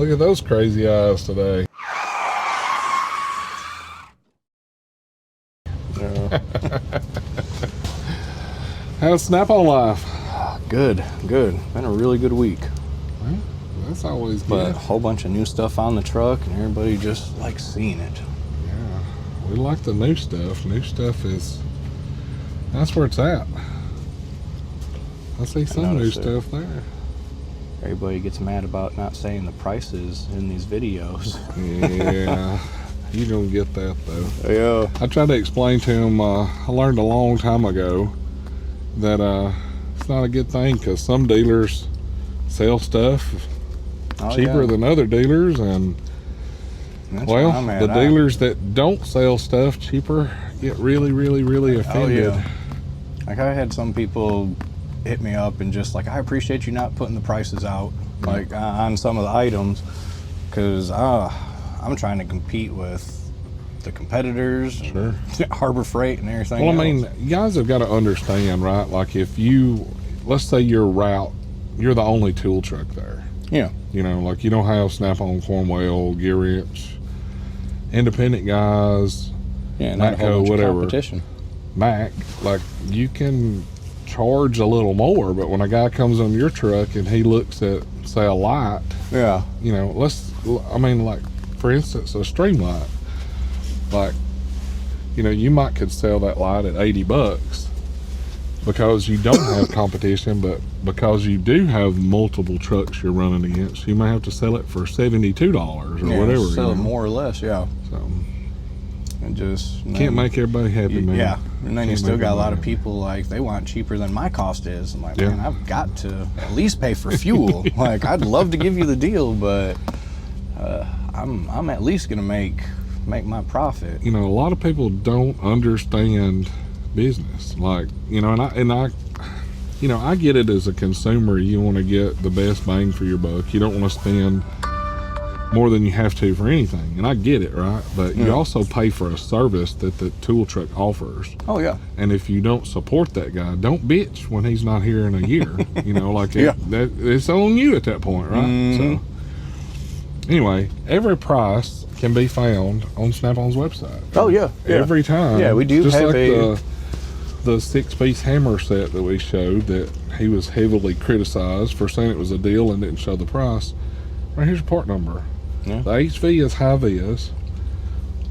Look at those crazy eyes today. How's Snap-on life? Good. Been a really good week. Well, that's always good. But a whole bunch of new stuff on the truck, and everybody just likes seeing it. Yeah, we like the new stuff. New stuff that's where it's at. I see some new stuff there. Everybody gets mad about not saying the prices in these videos. Yeah, you don't get that though. Yeah. I tried to explain to him, I learned a long time ago that it's not a good thing, because some dealers sell stuff cheaper than other dealers, and well, the dealers that don't sell stuff cheaper get really offended. Oh, yeah. Like, I had some people hit me up and just like, I appreciate you not putting the prices out like on some of the items, because I'm trying to compete with the competitors, sure, Harbor Freight and everything. Well, I mean, you guys have got to understand, right? Like, if you, let's say your route, you're the only tool truck there. Yeah. You know, like, you don't have Snap-on, Cornwell, Gear Wrench, independent guys, not a whole bunch of competition. Mac, like, you can charge a little more, but when a guy comes on your truck and he looks at, say, a light, you know, I mean, like, for instance, a stream light, like, you know, you could sell that light at 80 bucks because you don't have competition, but because you do have multiple trucks you're running against, you may have to sell it for $72 or whatever. Sell it more or less, so and just can't make everybody happy, man. Yeah, and then you still got a lot of people like, they want cheaper than my cost is. I'm like, man, I've got to at least pay for fuel. Like, I'd love to give you the deal, but I'm at least gonna make my profit. You know, a lot of people don't understand business. Like, you know, and I you know, I get it as a consumer. You want to get the best bang for your buck. You don't want to spend more than you have to for anything, and I get it, right? But you also pay for a service that the tool truck offers. Oh yeah. And if you don't support that guy, don't bitch when he's not here in a year. You know, like it's on you at that point, right? So anyway, every price can be found on Snap-on's website. Oh yeah. Every time. Yeah, we do just have like the 6-piece hammer set that we showed that he was heavily criticized for saying it was a deal and didn't show the price. Right, here's your part number. Yeah. The HV is high vis.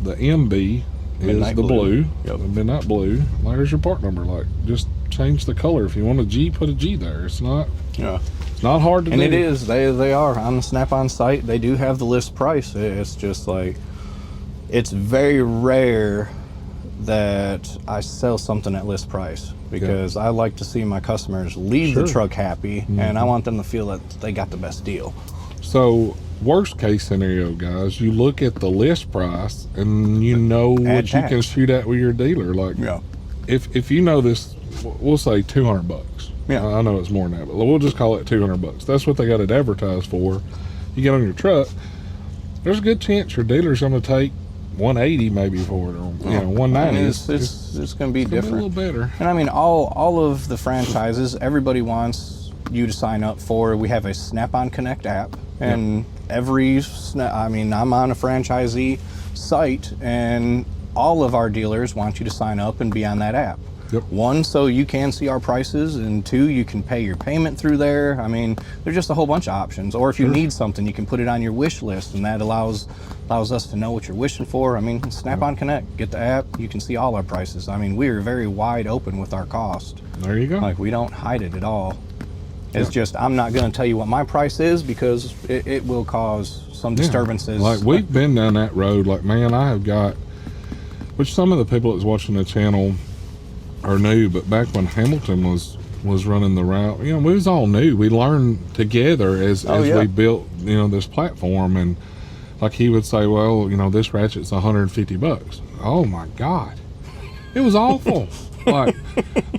The MB is the blue. The midnight blue. There's your part number. Like, just change the color. If you want a G, put a G there. It's not. It's not hard to do. And it is. They are on the Snap-on site. They do have the list price. It's just like, it's very rare that I sell something at list price, because I like to see my customers leave the truck happy, and I want them to feel that they got the best deal. So, worst case scenario, guys, you look at the list price and you know what you can shoot at with your dealer. Like, if you know this, we'll say 200 bucks. I know it's more than that, but we'll just call it 200 bucks. That's what they got it advertised for. You get on your truck, there's a good chance your dealer's going to take 180 maybe for it, or you know, 190. I mean, it's going to be different. A little better. And I mean, all of the franchises, everybody wants you to sign up for. We have a Snap-on Connect app, and I mean, I'm on a franchisee site, and all of our dealers want you to sign up and be on that app. One, so you can see our prices, and two, you can pay your payment through there. I mean, there's just a whole bunch of options. Or if you need something, you can put it on your wish list, and that allows us to know what you're wishing for. I mean, Snap-on Connect, get the app, you can see all our prices. I mean, we are very wide open with our cost. There you go. Like, we don't hide it at all. It's just, I'm not going to tell you what my price is, because it will cause some disturbances. Like, we've been down that road. Like, man, I have got, which some of the people that's watching the channel are new, but back when Hamilton was running the route, you know, we was all new. We learned together as we built, you know, this platform. And like, he would say, well, you know, this ratchet's 150 bucks. Oh my God, it was awful. Like,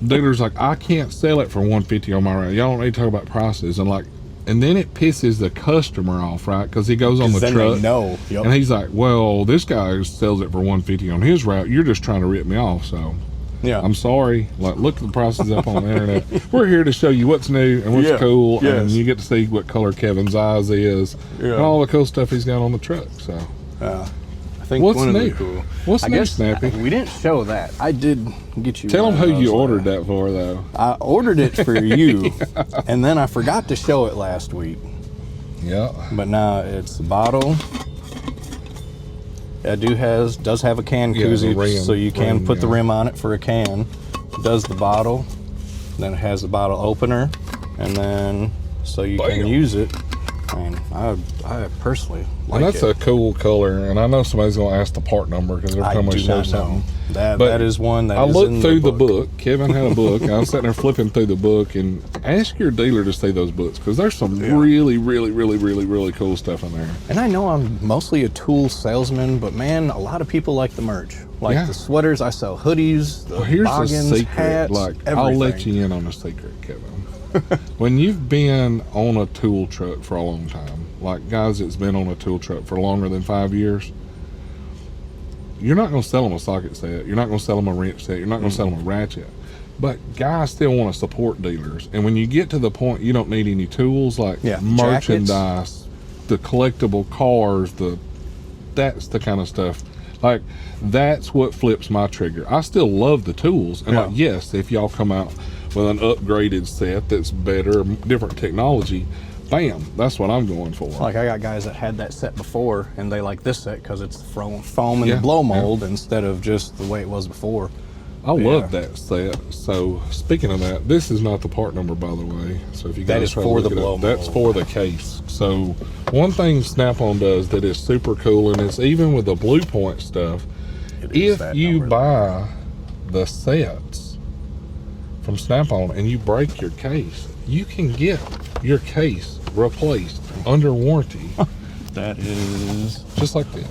dealers like, I can't sell it for 150 on my route. Y'all don't need to talk about prices. And like, and then it pisses the customer off, right? Because he goes on the truck, and he's like, well, this guy sells it for 150 on his route. You're just trying to rip me off. So Yeah. I'm sorry. Like, look at the prices up on the internet. We're here to show you what's new and what's cool, and you get to see what color Kevin's eyes is, and all the cool stuff he's got on the truck. So, I think what's one of new? the cool. What's new, Snappy? We didn't show that. I did get you. Tell them one who of you those, ordered that for, though. I ordered it for you, and then I forgot to show it last week. Yeah. But now it's a bottle. It does have a can koozie, rim, so you can put the rim on it for a can. It does the bottle, then it has the bottle opener, and then so you can use it. And I personally like it. And that's a cool color, and I know somebody's going to ask the part number because every time we show something. That is one that I is looked in through the the book. Kevin had a book. I was sitting there flipping through the book, and ask your dealer to see those books because there's some really, really, really, really, really cool stuff in there. And I know I'm mostly a tool salesman, but man, a lot of people like the merch. Like the sweaters, I sell hoodies, the Here's boggins, a secret. hats, Like, everything. I'll let you in on a secret, Kevin. When you've been on a tool truck for a long time, like guys that's been on a tool truck for longer than 5 years, you're not going to sell them a socket set. You're not going to sell them a wrench set. You're not going to sell them a ratchet. But guys still want to support dealers. And when you get to the point you don't need any tools like merchandise, the collectible cars, that's the kind of stuff. Like, that's what flips my trigger. I still love the tools. And like, yes, if y'all come out with an upgraded set that's better, different technology, bam, that's what I'm going for. Like, I got guys that had that set before, and they like this set because it's foam and blow mold instead of just the way it was before. I love that set. So, speaking of that, this is not the part number, by the way. So, if you guys that is for the blow mold. That's for the case. So, one thing Snap-on does that is super cool, and it's even with the BLUEPOINT stuff, if you buy the sets from Snap-on and you break your case, you can get your case replaced under warranty. That is just like this.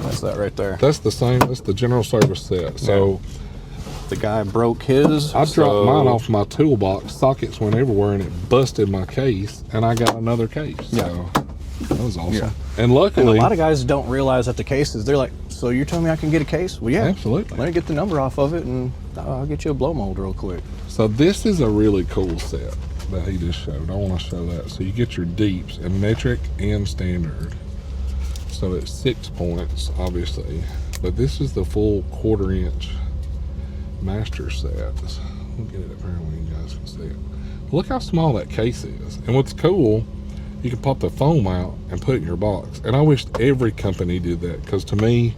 That's that right there. That's the same. That's the general service set. So the guy broke his. I dropped mine off my toolbox. Sockets went everywhere, and it busted my case. And I got another case. So that was awesome. Yeah. And luckily, and a lot of guys don't realize that the cases. They're like, "So you're telling me I can get a case?" Well, yeah, absolutely. Let me get the number off of it, and I'll get you a blow mold real quick. So this is a really cool set that he just showed. I want to show that. So you get your deeps in metric and standard. So it's 6 points, obviously, but this is the full 1/4 inch master set. We'll get it up here when you guys can see it. Look how small that case is. And what's cool, you can pop the foam out and put it in your box. And I wish every company did that, because to me,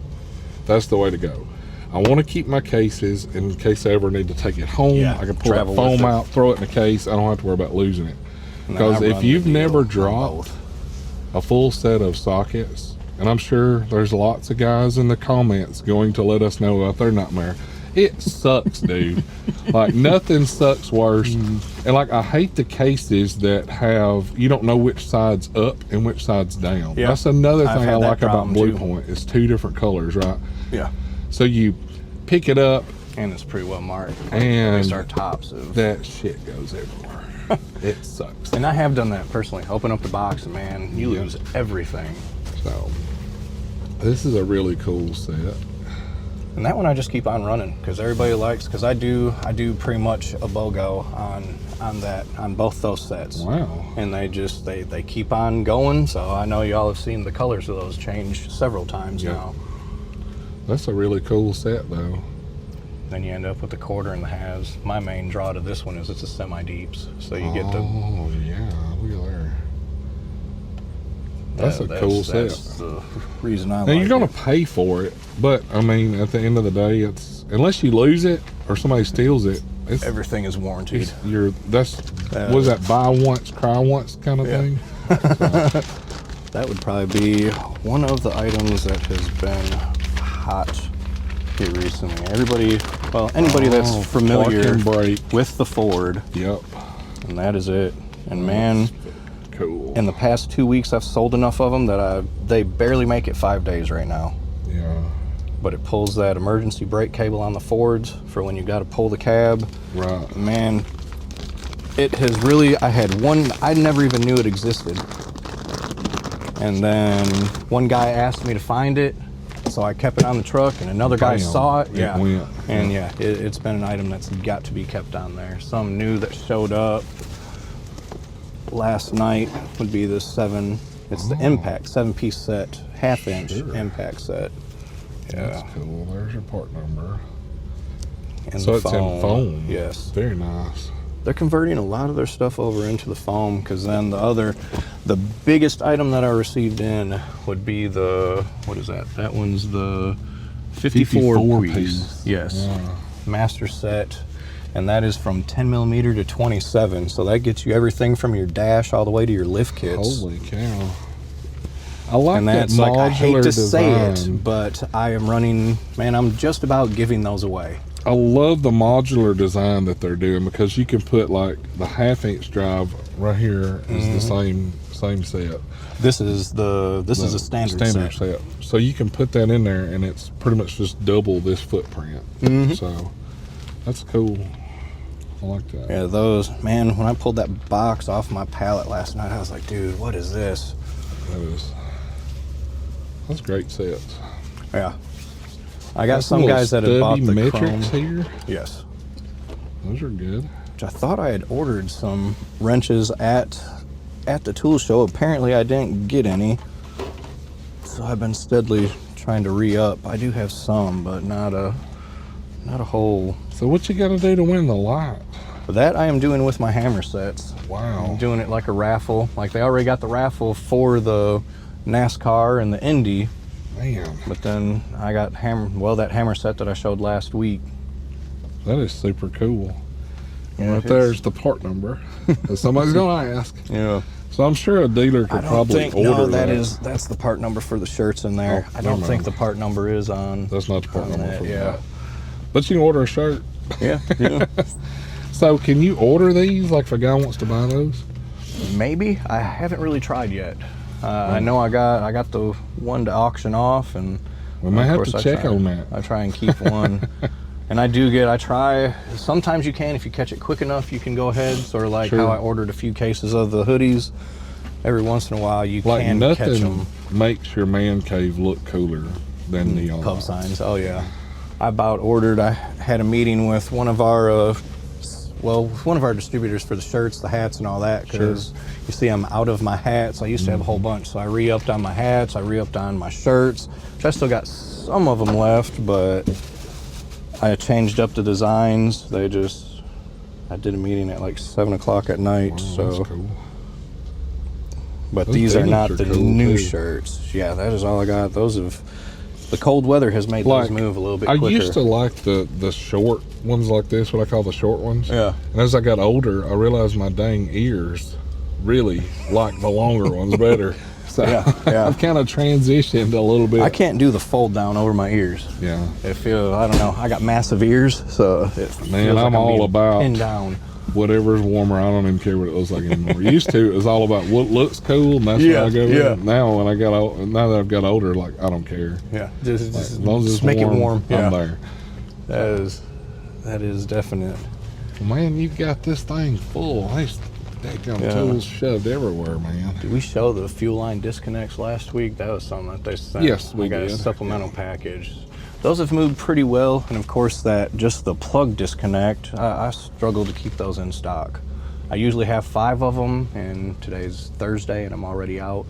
that's the way to go. I want to keep my cases in case I ever need to take it home. I can pull that foam out, throw it in the case. I don't have to worry about losing it. Because if you've never dropped a full set of sockets, and I'm sure there's lots of guys in the comments going to let us know about their nightmare. It sucks, dude. Like, nothing sucks worse. And like, I hate the cases that have, you don't know which side's up and which side's down. That's another thing I like about BLUEPOINT. It's 2 different colors, right? Yeah. So you pick it up, and it's pretty well marked. And our tops of that shit goes everywhere. It sucks. And I have done that personally. Open up the box, and man, you lose everything. So this is a really cool set. And that one I just keep on running because everybody likes, because I do pretty much a BOGO on both those sets. Wow. And they keep on going. So I know y'all have seen the colors of those change several times now. That's a really cool set though. Then you end up with the 1/4 and the halves. My main draw to this one is it's a semi-deeps. So you get the... Oh yeah, look at there. That's a cool set. That's the reason I like it. Now, you're going to pay for it, but, I mean, at the end of the day, it's, unless you lose it or somebody steals it, everything is warranted. What is that, buy once, cry once kind of thing? So. That would probably be one of the items that has been hot here recently. Anybody that's familiar with the Ford. Yep. And that is it. And man... Cool. In the past 2 weeks, I've sold enough of them that they barely make it 5 days right now. Yeah. But it pulls that emergency brake cable on the Fords for when you got to pull the cab. Right. Man, it has really, I had one, I never even knew it existed. And then one guy asked me to find it. so I kept it on the truck, and another guy Bam, saw it. it Yeah, went. and yeah, it's been an item that's got to be kept on there. Some new that showed up last night would be the 7. It's the impact 7-piece set, half-inch impact set. Yeah, That's cool. There's your part number. And So it's in foam. Yes. Very nice. They're converting a lot of their stuff over into the foam, because then the biggest item that I received in would be the, what is that? That one's the 54 piece. Yes. Yeah. Master set. And that is from 10 millimeter to 27. So that gets you everything from your dash all the way to your lift kits. Holy cow. I like And that that's like, I hate modular to say design. it, but I am running, man, I'm just about giving those away. I love the modular design that they're doing, because you can put like the 1/2-inch drive right here is the same set. This is a standard set. So you can put that in there, and it's pretty much just double this footprint. So that's cool. I like that. Yeah, those, man, when I pulled that box off my pallet last night, I was like, dude, what is this? That's great sets. Yeah. I got That's some little guys that have bought stubby the metrics chrome. here. Yes. Those are good. Which I thought I had ordered some wrenches at the tool show. Apparently I didn't get any. So I've been steadily trying to re-up. I do have some, but not a whole. So what you got to do to win the lot? That I am doing with my hammer sets. Wow. I'm doing it like a raffle. Like they already got the raffle for the NASCAR and the Indy. Man, But then I got that hammer set that I showed last week. that is super cool. Yeah, Right there's the part number. Somebody's gonna ask. Yeah. So I'm sure a dealer could probably order that's the part number for the shirts in there. Oh, I don't never think mind. the part number is on. That's not the part on number that, for yeah. that. But you can order a shirt. Yeah. Yeah. So can you order these? Like if a guy wants to buy those? Maybe. I haven't really tried yet. I know I got the one to auction off, and We might of have course to I check try- on that. I try and keep one. And I try, sometimes you can, if you catch it quick enough, you can go ahead, sort of like Sure. how I ordered a few cases of the hoodies. Every once in a while you Like can catch nothing them. makes your man cave look cooler than neon Pub lights. signs, oh yeah. I had a meeting with one of our, one of our distributors for the shirts, the hats and all that, because you see I'm out of my hats. I used to have a whole bunch, so I re-upped on my hats, I re-upped on my shirts, which I still got some of them left, but I changed up the designs. I did a meeting at like 7 o'clock at night, Wow, so. that's cool. But Those these are denim not are the cool, new too. shirts. Yeah, that is all I got. The cold weather has made those move a little bit quicker. I used to like the short ones like this, what I call the short ones. Yeah. And as I got older, I realized my dang ears really like the longer ones better. So Yeah. I've kind of transitioned a little bit. I can't do the fold down over my ears. Yeah. I don't know. I got massive ears, so it Man, feels like I'm all being about pinned down. whatever's warmer. I don't even care what it looks like anymore. Used to, it was all about what looks cool, and that's Yeah, what I go yeah. with. Now now that I've got older, like I don't care. Yeah, just As long as it's make warm, it warm. Yeah, I'm there. that is definite. Man, you got this thing full. These daggone Yeah. tools shoved everywhere, man. Did we show the fuel line disconnects last week? That was something that they sent. Yes, we I got a did. supplemental package. Those have moved pretty well, and of course just the plug disconnect, I struggle to keep those in stock. I usually have 5 of them, and today's Thursday, and I'm already out.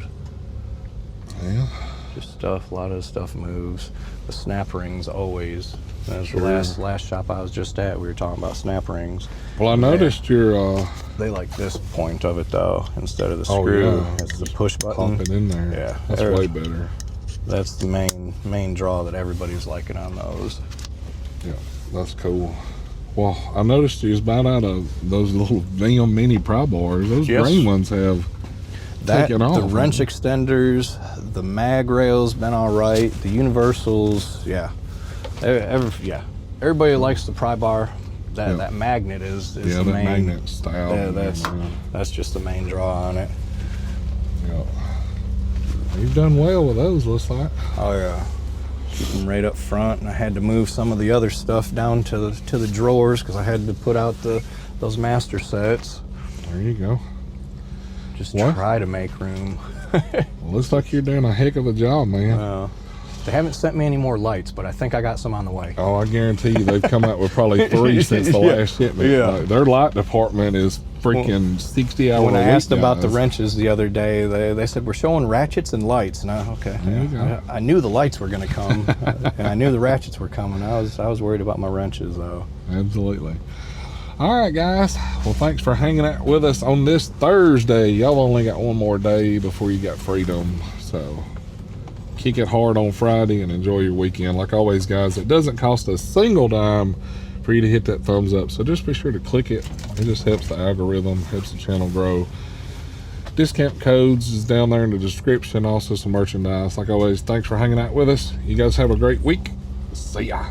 Yeah. Just a lot of stuff moves. The snap rings always. That's Sure. the last shop I was just at. We were talking about snap rings. Well, I noticed your They like this point of it though, instead of the Oh, screw. yeah. It's the push button. pump it in there. Yeah. That's There- way better. That's the main draw that everybody's liking on those. Yeah, that's cool. Well, I noticed you was about out of those little damn mini pry bars. Those Yes. green ones have taken off. The wrench extenders, the mag rails been all right. The universals, yeah. Everybody likes the pry bar. That magnet is Yeah, the that main magnet style. Yeah, that's just the main draw on it. Yeah. You've done well with those, looks like. Oh yeah, keep them right up front, and I had to move some of the other stuff down to the drawers because I had to put out those master sets. There you go. Just What? try to make room. Well, looks like you're doing a heck of a job, man. They haven't sent me any more lights, but I think I got some on the way. Oh, I guarantee you they've come out with probably 3 since the last shipment. Yeah. Like, their light department is freaking 60 hours When a I week, asked about the guys. wrenches the other day, they said we're showing ratchets and lights, and okay. There you go. I knew the lights were going to come, and I knew the ratchets were coming. I was worried about my wrenches though. Absolutely. All right, guys. Well, thanks for hanging out with us on this Thursday. Y'all only got one more day before you got freedom, so kick it hard on Friday and enjoy your weekend. Like always, guys, it doesn't cost a single dime for you to hit that thumbs up, so just be sure to click it. It just helps the algorithm, helps the channel grow. Discount codes is down there in the description, also some merchandise. Like always, thanks for hanging out with us. You guys have a great week. See ya.